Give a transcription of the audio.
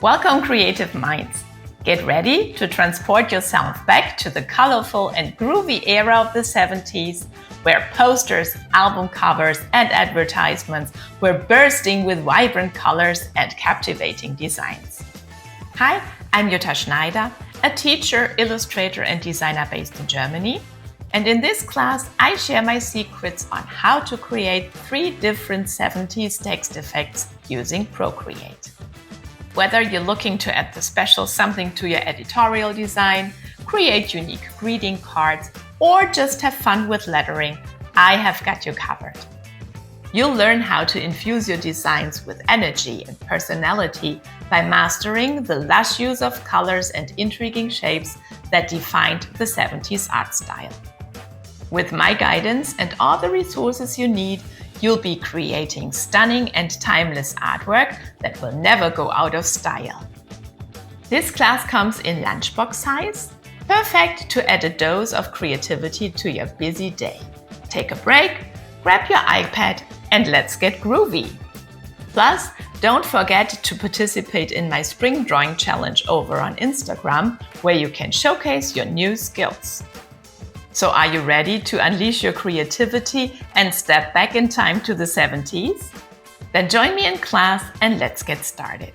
Welcome, creative minds! Get ready to transport yourself back to the colorful and groovy era of the 70s, where posters, album covers, and advertisements were bursting with vibrant colors and captivating designs. Hi, I'm Jutta Schneider, a teacher, illustrator, and designer based in Germany. And in this class, I share my secrets on how to create 3 different 70s text effects using Procreate. Whether you're looking to add the special something to your editorial design, create unique greeting cards, or just have fun with lettering, I have got you covered. You'll learn how to infuse your designs with energy and personality by mastering the lush use of colors and intriguing shapes that defined the 70s art style. With my guidance and all the resources you need, you'll be creating stunning and timeless artwork that will never go out of style. This class comes in lunchbox size, perfect to add a dose of creativity to your busy day. Take a break, grab your iPad, and let's get groovy. Plus, don't forget to participate in my Spring Drawing Challenge over on Instagram, where you can showcase your new skills. So are you ready to unleash your creativity and step back in time to the 70s? Then join me in class and let's get started.